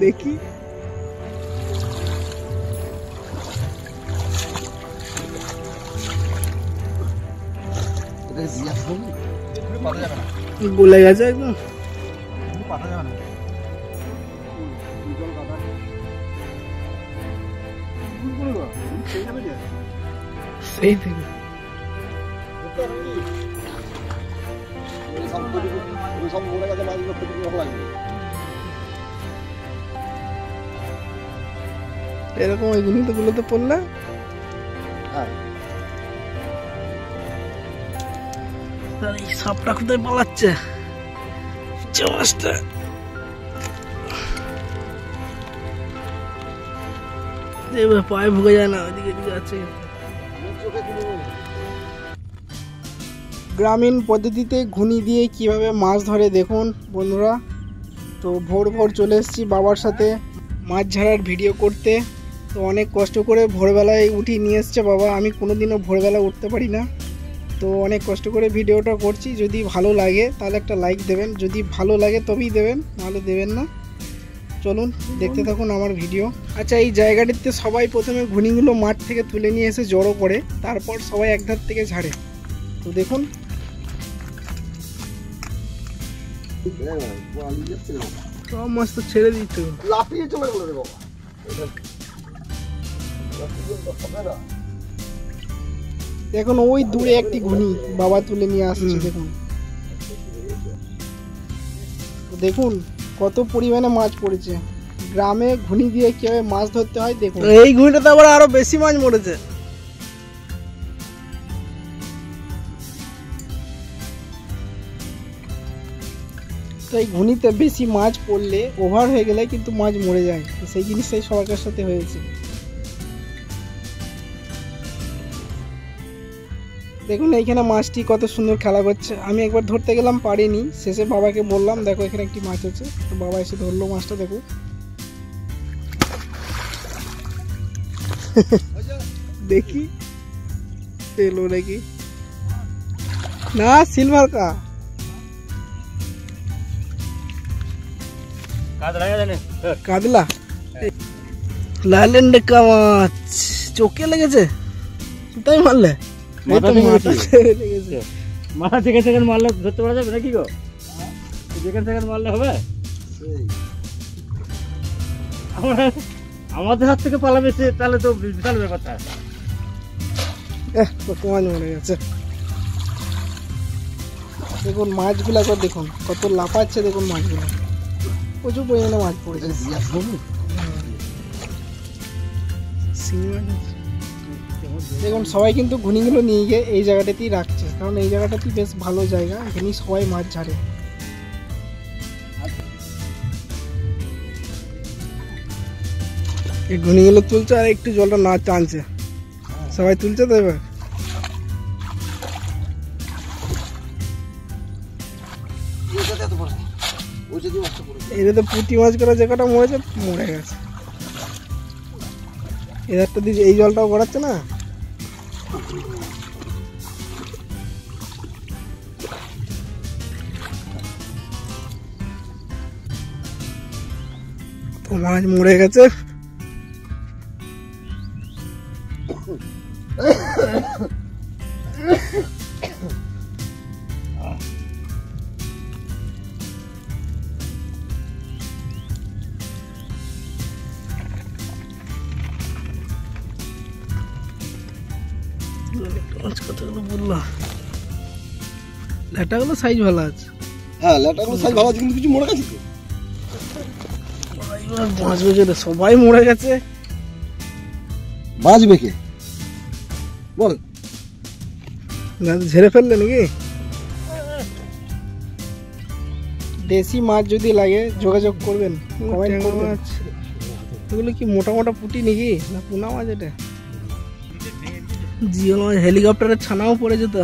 দেখি গলে গেছে একদম। সেই থেকে এরকম ওই গুলোতে পড়লে এই সাপটা কোথায় পালাচ্ছে মাছটা। পায়ে ভুগে যায় না, ওইদিকে এদিকে আছে। গ্রামীণ পদ্ধতিতে ঘুনি দিয়ে কিভাবে মাছ ধরে দেখুন বন্ধুরা। তো ভোর ভোর চলে এসেছি বাবার সাথে মাছ ঝাড়ার ভিডিও করতে। তো অনেক কষ্ট করে ভোরবেলায় উঠিয়ে নিয়ে এসছে বাবা, আমি কোনোদিনও ভোরবেলা উঠতে পারি না। তো অনেক কষ্ট করে ভিডিওটা করছি। যদি ভালো লাগে তাহলে একটা লাইক দেবেন, যদি ভালো লাগে তবেই দেবেন, নাহলে দেবেন না। চলুন দেখতে থাকুন আমার ভিডিও। আচ্ছা, এই জায়গাটিতে সবাই প্রথমে ঘুনিগুলো মাঠ থেকে তুলে নিয়ে এসে জড়ো করে, তারপর সবাই এক ধার থেকে ঝাড়ে। তো দেখুন সব মাছ তো ছেড়ে দিত, লাফিয়ে চলে গেল রে বাবা। দেখুন ওই দূরে একটি ঘুনি বাবা তুলে নিয়ে আসছে। দেখুন দেখুন কত পরিমাণে মাছ পড়েছে। গ্রামে ঘুনি দিয়ে কিভাবে মাছ ধরতে হয় দেখুন। এই ঘুনিটাতে আবার আরো বেশি মাছ মরেছে। তো এই ঘুনিতে বেশি মাছ পড়লে, ওভার হয়ে গেলে কিন্তু মাছ মরে যায়। সেই জিনিসটাই সবার সাথে হয়েছে। দেখুন এইখানে মাছটি কত সুন্দর খেলা করছে। আমি একবার ধরতে গেলাম, পারিনি। শেষে বাবাকে বললাম দেখো এখানে একটি মাছ আছে। তো বাবা এসে ধরলো মাছটা। দেখো দেখি পেলো নাকি না। সিলভার কাতলা লালেন্ড কা মাছ চোখে লেগেছে, তাই মারলে মাথা থেকে সেকেন্ড মারলে ধরতে পারা যাবে নাকি গো? সেকেন্ড মারলে হবে? আমাদের হাত থেকে পালাবে সে, তাহলে তো বিশাল ব্যাপারটা। মাছ মরে গেছে। দেখুন মাছগুলা দেখুন কত লাফাচ্ছে। দেখুন মাছগুলো প্রচুর পরিমাণে মাছ পড়েছে। দেখুন সবাই কিন্তু ঘুনিগুলো নিয়ে গিয়ে এই জায়গাটাতেই রাখছে, কারণ এই জায়গাটাতেই বেশ ভালো জায়গা, এখানেই সবাই মাছ ঝাড়ে। এই ঘুনিগুলো তুলছে আর একটু জলটা না টানছে, সবাই তুলছে। তো এবার এটা তো পুঁটি মাছ করা জায়গাটা মরেছে, মরে গেছে। এধারটা দিয়ে এই জলটাও গড়াচ্ছে না। তো মাছ মরে গেছে। ল্যাটাগুলো সাইজ ভালো আছে। হ্যাঁ ল্যাটাগুলো সাইজ ভালো আছে, কিন্তু কিছু মরে গেছে। বাঁচবে যে সবাই মরে গেছে। বাঁচবে কে বল? ঝেড়ে ফেললে নাকি? দেশি মাছ যদি লাগে যোগাযোগ করবেন, কমেন্ট করবেন। এগুলো কি মোটা মোটা পুঁটি নাকি না পোনা মাছ? এটা জিওল মাছ। হেলিকপ্টারের ছানাও পড়ে যেত।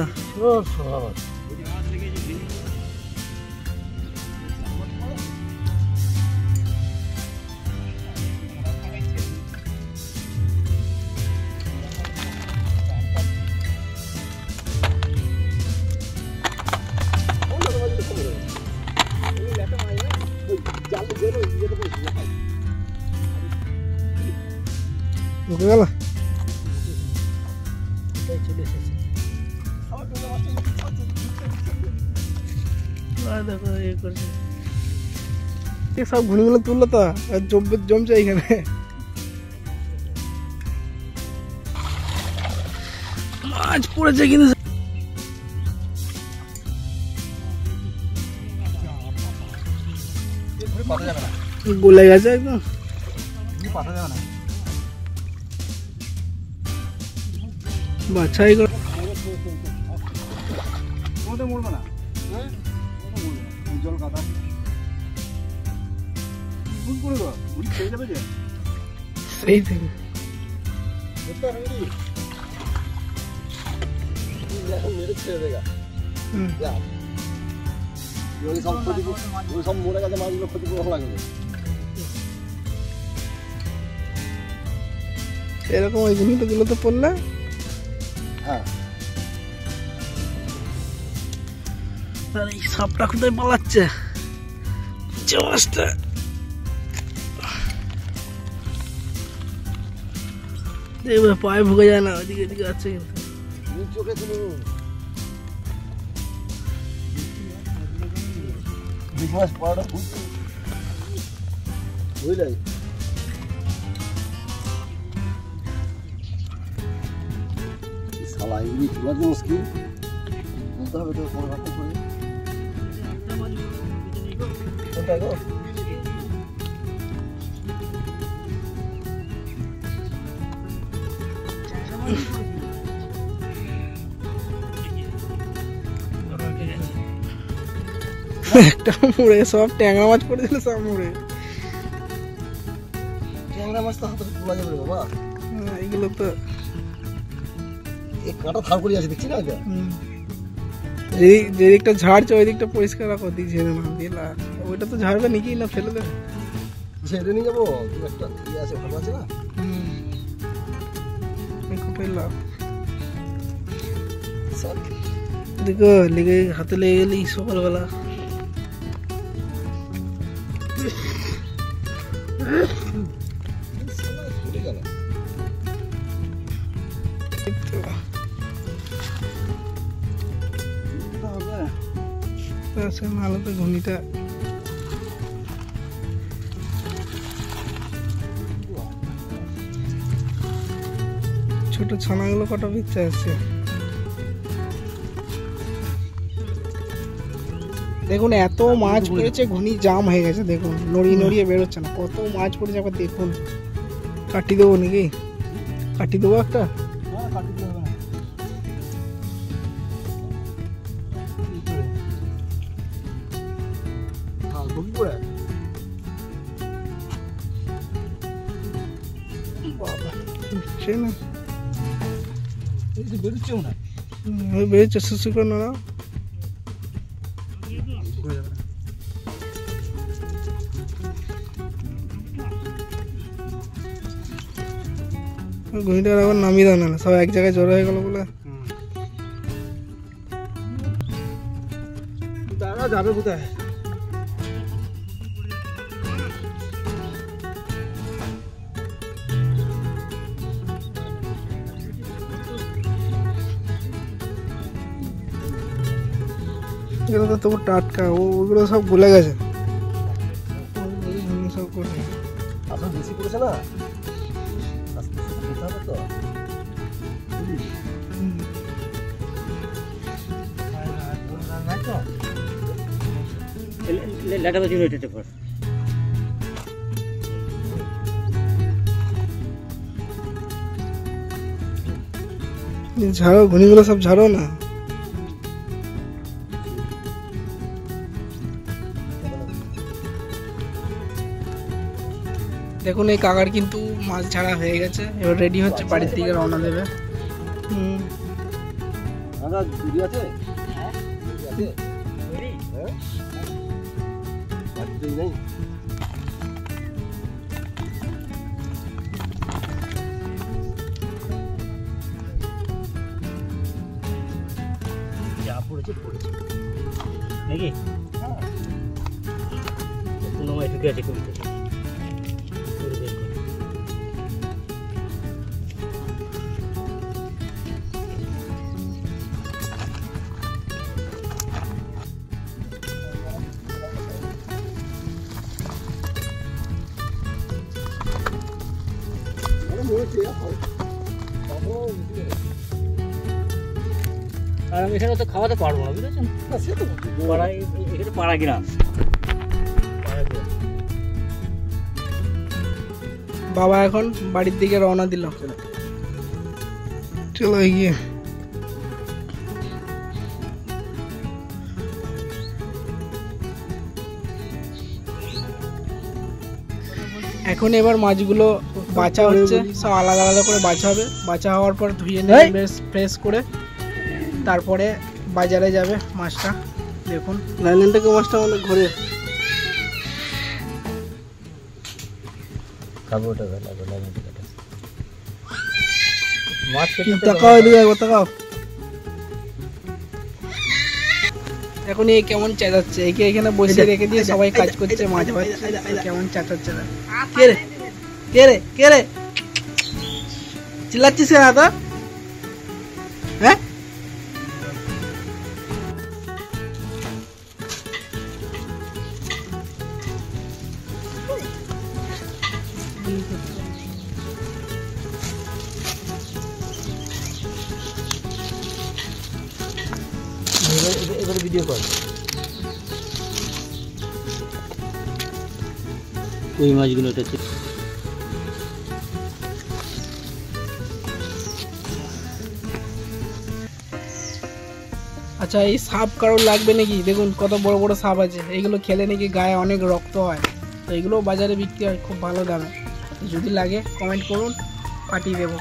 জালে ঢুকে গেল। চলে এসেছে। দেখো এ করছে সব ঘুনিগুলো তুললো তো, আর জমছে এখানে। মাছ পড়েছে কিন্তু গলে গেছে একদম। বাছাই করে মরবে না, জল কাদা সেই থেকে সব মরে গেছে মাছগুলো ক্ষতিপূরণ লাগবে। এরকম ওই গুলোতে পড়লে হ্যাঁ, এই সাপটা কোথায় পালাচ্ছে? মাছটা দেখবে পায়ে ভুগে যায় না, ওইদিকে এদিকে আছে কিন্তু চোখে তুলুন মাছ পড়াটা বুঝলে। শালা এগুলি তোলার জন্য মুশকিল, বলতে হবে তো কোনো রকম করে। কোনটা গো? একটা মুড়ে সব ট্যাংরা মাছ পড়েছিল, সব মুড়ে। ট্যাংরা মাছ তো হাতে তোলা যাবে রে বাবা। এইগুলো তো এই কাঁটা থার করে আছে দেখছি না এটা। যে দিকটা ঝাড়ছে ওই দিকটা পরিষ্কার রাখো, দিক ঝেড়ে না দিলা। ওইটা তো ঝাড়বে নাকি না ফেলে দেবে? ঝেড়ে নিয়ে যাবো, একটা ইয়ে আছে ভালো আছে না। কোথায় লাভ দেখো, লেগে হাতে লেগে গেলি সকালবেলা। ভালো তো ঘুনিটা ছোট ছানাগুলো কটা বিচ্ছে আছে দেখুন। এত মাছ পড়েছে, ঘুনি জাম হয়ে গেছে দেখুন, নড়িয়ে নড়িয়ে বেরোচ্ছে না। কত মাছ পড়েছে আবার দেখুন। কাটি দেবো নাকি? কাটি দেবো একটা। বেরোচ্ছে শুশু করে না, ঘুড়িটার আবার নামিয়ে দাও না, সব এক জায়গায় জড়ো হয়ে গেল বলে। দাদা যাবে কোথায়? এগুলো তো তবু টাটকা, ওগুলো সব ভুলে গেছে সব করে। আসলে বেশি করেছে না, তো লেখাটা চিনি এটা পর ঝাড়ো, ঘুনিগুলো সব ঝাড়ো না। দেখুন এই কাকার কিন্তু মাছ ছাড়া হয়ে গেছে, এবার রেডি হচ্ছে, বাড়ির দিকে রওনা দেবে। দাদা দিদি আছে? আছে? হ্যাঁ? বাড়িতে নেই? যা পড়েছে পড়েছে নাকি? হ্যাঁ, কোনো ঢুকে আছে কবিতা। আর আমি এখানে তো খাওয়াতে পারবো না, বুঝেছেন? এখানে পাড়া গ্রাম। বাবা এখন বাড়ির দিকে রওনা দিল। চলো এগিয়ে। এখন এবার মাছগুলো বাছা হচ্ছে, সব আলাদা আলাদা করে বাছা হবে। বাছা হওয়ার পর ধুয়ে নিয়ে বেশ ফ্রেশ করে তারপরে বাজারে যাবে মাছটা। দেখুন লাইলেন থেকে মাছটা অনেক ঘুরে তাকাও, এদিকে একবার তাকাও। এখন এই কেমন চেঁচাচ্ছে, একে এখানে বসে রেখে দিয়ে সবাই কাজ করছে, মাছ ভাজছে, কেমন চেঁচাচ্ছে না। কে রে কে রে কে রে চিল্লাচ্ছিস কেন তো? হ্যাঁ এবারে ভিডিও কর। ওই মাছগুলো এটা আচ্ছা, এই সাপ কারোর লাগবে নাকি? দেখুন কত বড় বড় সাপ আছে, এইগুলো খেলে নাকি গায়ে অনেক রক্ত হয়, তো এগুলো বাজারে বিক্রি হয় খুব ভালো দামে। যদি লাগে কমেন্ট করুন, পাঠিয়ে দেবো।